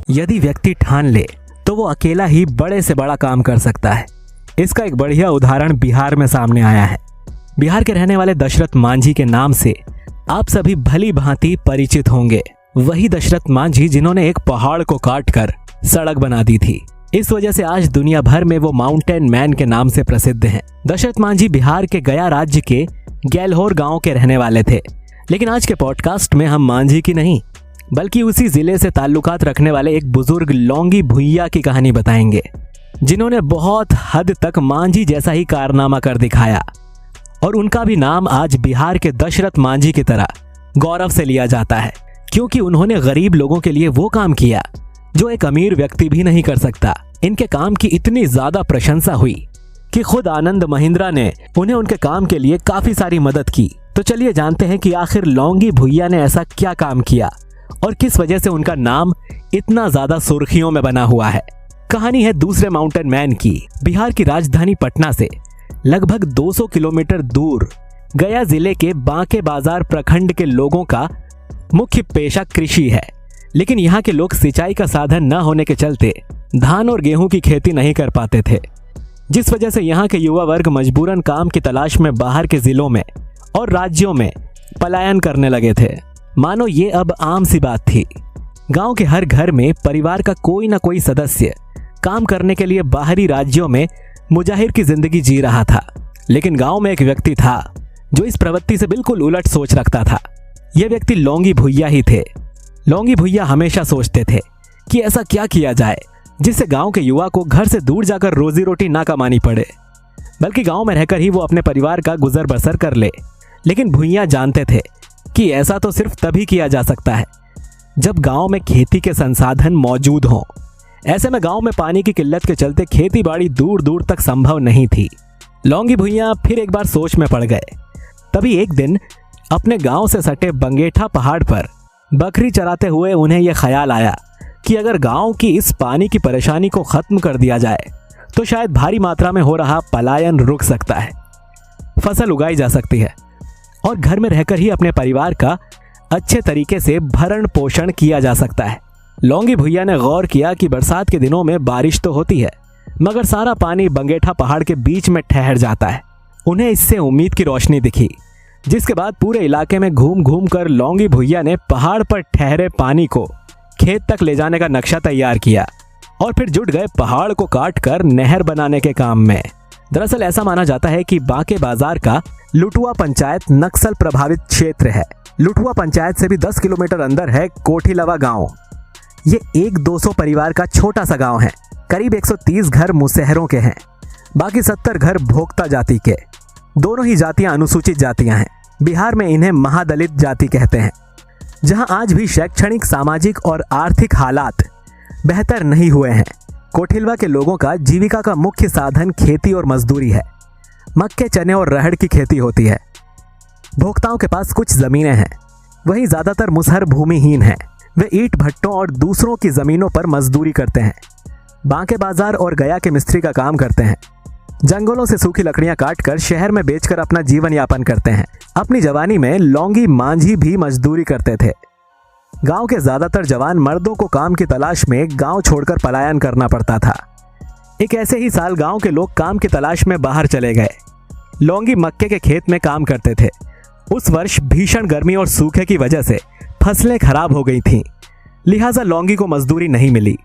यदि व्यक्ति ठान ले तो वो अकेला ही बड़े से बड़ा काम कर सकता है। इसका एक बढ़िया उदाहरण बिहार में सामने आया है। बिहार के रहने वाले दशरथ मांझी के नाम से आप सभी भली भांति परिचित होंगे। वही दशरथ मांझी जिन्होंने एक पहाड़ को काटकर सड़क बना दी थी। इस वजह से आज दुनिया भर में वो माउंटेन मैन के नाम से प्रसिद्ध हैं। दशरथ मांझी बिहार के गया राज्य के गैलहोर गांव के रहने वाले थे। लेकिन आज के पॉडकास्ट में हम मांझी की नहीं बल्कि उसी जिले से ताल्लुकात रखने वाले एक बुजुर्ग लौंगी भुइया की कहानी बताएंगे, जिन्होंने बहुत हद तक मांझी जैसा ही कारनामा कर दिखाया। और उनका भी नाम आज बिहार के दशरथ मांझी की तरह गौरव से लिया जाता है, क्योंकि उन्होंने गरीब लोगों के लिए वो काम किया जो एक अमीर व्यक्ति भी नहीं कर सकता। इनके काम की इतनी ज्यादा प्रशंसा हुई कि खुद आनंद महिंद्रा ने उन्हें उनके काम के लिए काफी सारी मदद की। तो चलिए जानते हैं कि आखिर लौंगी भुइया ने ऐसा क्या काम किया और किस वजह से उनका नाम इतना ज्यादा सुर्खियों में बना हुआ है। कहानी है दूसरे माउंटेन मैन की। बिहार की राजधानी पटना से लगभग 200 किलोमीटर दूर गया जिले के बांके बाजार प्रखंड के लोगों का मुख्य पेशा कृषि है। लेकिन यहाँ के लोग सिंचाई का साधन न होने के चलते धान और गेहूं की खेती नहीं कर पाते थे, जिस वजह से यहाँ के युवा वर्ग मजबूरन काम की तलाश में बाहर के जिलों में और राज्यों में पलायन करने लगे थे। मानो ये अब आम सी बात थी। गांव के हर घर में परिवार का कोई ना कोई सदस्य काम करने के लिए बाहरी राज्यों में मुजाहिर की जिंदगी जी रहा था। लेकिन गांव में एक व्यक्ति था जो इस प्रवृत्ति से बिल्कुल उलट सोच रखता था। यह व्यक्ति लौंगी भुइया ही थे। लौंगी भुइया हमेशा सोचते थे कि ऐसा क्या किया जाए जिससे गांव के युवा को घर से दूर जाकर रोजी रोटी ना कमानी पड़े, बल्कि गांव में रहकर ही वो अपने परिवार का गुजर बसर कर ले। लेकिन भुइया जानते थे कि ऐसा तो सिर्फ तभी किया जा सकता है जब गांव में खेती के संसाधन मौजूद हों। ऐसे में गांव में पानी की किल्लत के चलते खेती बाड़ी दूर दूर तक संभव नहीं थी। लौंगी भुइया फिर एक बार सोच में पड़ गए। तभी एक दिन अपने गांव से सटे बंगेठा पहाड़ पर बकरी चराते हुए उन्हें यह ख्याल आया कि अगर गांव की इस पानी की परेशानी को खत्म कर दिया जाए तो शायद भारी मात्रा में हो रहा पलायन रुक सकता है, फसल उगाई जा सकती है और घर में रहकर ही अपने परिवार का अच्छे तरीके से भरण पोषण किया जा सकता है। लौंगी भुइया ने गौर किया कि बरसात के दिनों में बारिश तो होती है, मगर सारा पानी बंगेठा पहाड़ के बीच में ठहर जाता है। उन्हें इससे उम्मीद की रोशनी दिखी, जिसके बाद पूरे इलाके में घूम घूम कर लौंगी भुइया ने पहाड़ पर ठहरे पानी को खेत तक ले जाने का नक्शा तैयार किया और फिर जुट गए पहाड़ को काट कर नहर बनाने के काम में। दरअसल ऐसा माना जाता है कि बांके बाजार का लुटुआ पंचायत नक्सल प्रभावित क्षेत्र है। लुटुआ पंचायत से भी 10 किलोमीटर अंदर है कोठीलवा गांव। ये 1-200 परिवार का छोटा सा गांव है। करीब 130 घर मुसहरों के हैं, बाकी 70 घर भोक्ता जाति के। दोनों ही जातियां अनुसूचित जातियां हैं। बिहार में इन्हें महादलित जाति कहते हैं। जहां आज भी शैक्षणिक, सामाजिक और आर्थिक हालात बेहतर नहीं हुए हैं। कोठिलवा के लोगों का जीविका का मुख्य साधन खेती और मजदूरी है। मक्के, चने और रहड़ की खेती होती है। भोक्ताओं के पास कुछ जमीनें हैं, वहीं ज्यादातर मुसहर भूमिहीन हैं। वे ईंट भट्टों और दूसरों की जमीनों पर मजदूरी करते हैं। बांके बाजार और गया के मिस्त्री का काम करते हैं। जंगलों से सूखी लकड़ियां काटकर शहर में बेचकर अपना जीवन यापन करते हैं। अपनी जवानी में लौंगी मांझी भी मजदूरी करते थे। गांव के ज्यादातर जवान मर्दों को काम की तलाश में गांव छोड़कर पलायन करना पड़ता था। एक ऐसे ही साल गांव के लोग काम की तलाश में बाहर चले गए। लौंगी मक्के के खेत में काम करते थे। उस वर्ष भीषण गर्मी और सूखे की वजह से फसलें खराब हो गई थीं, लिहाजा लौंगी को मजदूरी नहीं मिली।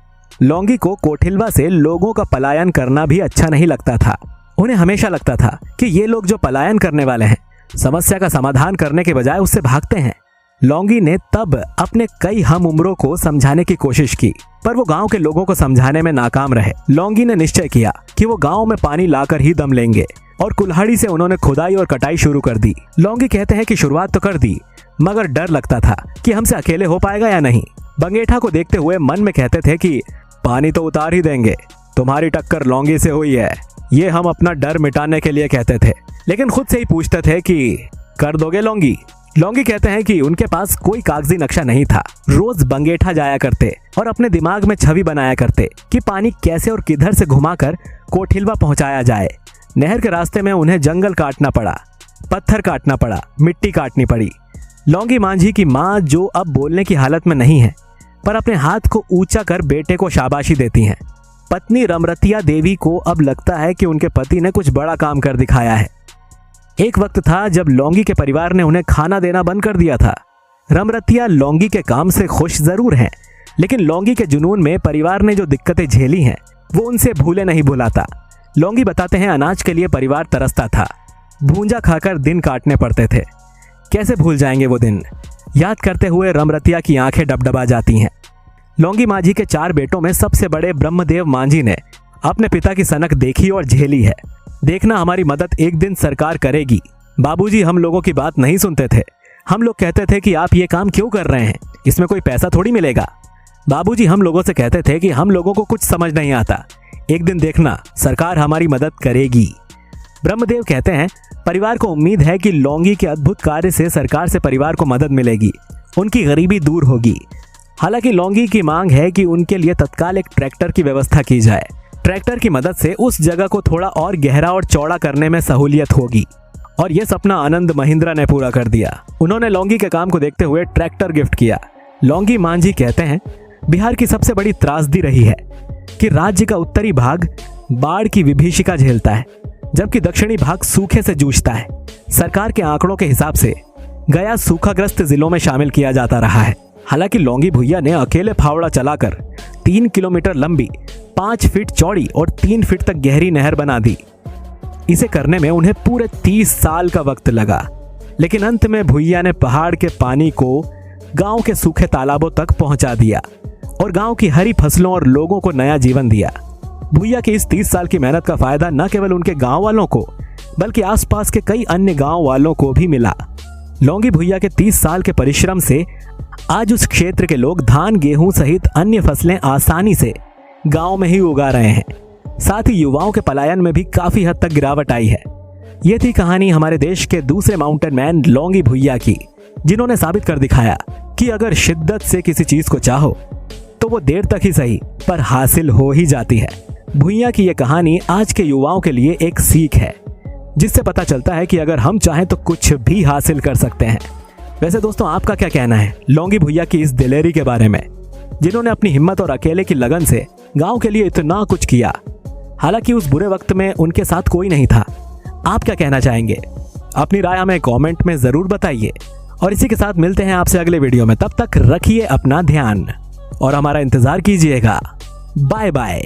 लौंगी को कोठिलवा से लोगों का पलायन करना भी अच्छा नहीं लगता था। उन्हें हमेशा लगता था कि ये लोग जो पलायन करने वाले हैं, समस्या का समाधान करने के बजाय उससे भागते हैं। लौंगी ने तब अपने कई हम उम्रों को समझाने की कोशिश की, पर वो गांव के लोगों को समझाने में नाकाम रहे। लौंगी ने निश्चय किया कि वो गांव में पानी लाकर ही दम लेंगे और कुल्हाड़ी से उन्होंने खुदाई और कटाई शुरू कर दी। लौंगी कहते हैं कि शुरुआत तो कर दी, मगर डर लगता था कि हमसे अकेले हो पाएगा या नहीं। बंगेठा को देखते हुए मन में कहते थे कि पानी तो उतार ही देंगे, तुम्हारी टक्कर लौंगी से हुई है। ये हम अपना डर मिटाने के लिए कहते थे, लेकिन खुद से ही पूछते थे कि कर दोगे लौंगी। लौंगी कहते हैं कि उनके पास कोई कागजी नक्शा नहीं था। रोज बंगेठा जाया करते और अपने दिमाग में छवि बनाया करते कि पानी कैसे और किधर से घुमाकर कोठिलवा पहुंचाया जाए। नहर के रास्ते में उन्हें जंगल काटना पड़ा, पत्थर काटना पड़ा, मिट्टी काटनी पड़ी। लौंगी मांझी की माँ, जो अब बोलने की हालत में नहीं है, पर अपने हाथ को ऊंचा कर बेटे को शाबाशी देती हैं। पत्नी रमरतिया देवी को अब लगता है कि उनके पति ने कुछ बड़ा काम कर दिखाया है। एक वक्त था जब लौंगी के परिवार ने उन्हें खाना देना बंद कर दिया था। रमरतिया लौंगी के काम से खुश जरूर हैं, लेकिन लौंगी के जुनून में परिवार ने जो दिक्कतें झेली हैं वो उनसे भूले नहीं भुलाता। लौंगी बताते हैं अनाज के लिए परिवार तरसता था, भूंजा खाकर दिन काटने पड़ते थे। कैसे भूल जाएंगे वो दिन। याद करते हुए रमरतिया की आंखें डबडबा जाती हैं। लौंगी माझी के 4 बेटों में सबसे बड़े ब्रह्मदेव मांझी ने अपने पिता की सनक देखी और झेली है। देखना हमारी मदद एक दिन सरकार करेगी। बाबूजी हम लोगों की बात नहीं सुनते थे। हम लोग कहते थे कि आप ये काम क्यों कर रहे हैं, इसमें कोई पैसा थोड़ी मिलेगा। बाबूजी हम लोगों से कहते थे कि हम लोगों को कुछ समझ नहीं आता, एक दिन देखना सरकार हमारी मदद करेगी। ब्रह्मदेव कहते हैं परिवार को उम्मीद है कि लौंगी के अद्भुत कार्य से सरकार से परिवार को मदद मिलेगी, उनकी गरीबी दूर होगी। हालांकि लौंगी की मांग है कि उनके लिए तत्काल एक ट्रैक्टर की व्यवस्था की जाए। ट्रैक्टर की मदद से उस जगह को थोड़ा और गहरा और चौड़ा करने में सहूलियत होगी। और यह सपना आनंद महिंद्रा ने पूरा कर दिया। उन्होंने लौंगी के काम को देखते हुए ट्रैक्टर गिफ्ट किया। लौंगी मांझी कहते हैं बिहार की सबसे बड़ी त्रासदी रही है कि राज्य का उत्तरी भाग बाढ़ की विभीषिका झेलता है, जबकि दक्षिणी भाग सूखे से जूझता है। सरकार के आंकड़ों के हिसाब से गया सूखाग्रस्त जिलों में शामिल किया जाता रहा है। हालांकि लौंगी भुइया ने अकेले फावड़ा चलाकर 3 किलोमीटर लंबी, 5 फीट चौड़ी और 3 फीट तक गहरी नहर बना दी। इसे करने में उन्हें पूरे 30 साल का वक्त लगा, लेकिन अंत में भुइया ने पहाड़ के पानी को गांव के सूखे तालाबों तक पहुंचा दिया और गांव की हरी फसलों और लोगों को नया जीवन दिया। भुइया की इस 30 साल की मेहनत का फायदा न केवल उनके गांव वालों को बल्कि आसपास के कई अन्य गांव वालों को भी मिला। लौंगी भुइया के 30 साल के परिश्रम से आज उस क्षेत्र के लोग धान, गेहूं सहित अन्य फसलें आसानी से गांव में ही उगा रहे हैं। साथ ही युवाओं के पलायन में भी काफी हद तक गिरावट आई है। ये थी कहानी हमारे देश के दूसरे माउंटेन मैन लौंगी भुइया की, जिन्होंने साबित कर दिखाया कि अगर शिद्दत से किसी चीज को चाहो तो वो देर तक ही सही पर हासिल हो ही जाती है। भुइया की ये कहानी आज के युवाओं के लिए एक सीख है, जिससे पता चलता है कि अगर हम चाहें तो कुछ भी हासिल कर सकते हैं। वैसे दोस्तों, आपका क्या कहना है लौंगी भुइया की इस दिलेरी के बारे में, जिन्होंने अपनी हिम्मत और अकेले की लगन से गांव के लिए इतना कुछ किया। हालांकि उस बुरे वक्त में उनके साथ कोई नहीं था। आप क्या कहना चाहेंगे? अपनी राय हमें कमेंट में जरूर बताइए। और इसी के साथ मिलते हैं आपसे अगले वीडियो में। तब तक रखिए अपना ध्यान और हमारा इंतजार कीजिएगा। Bye bye.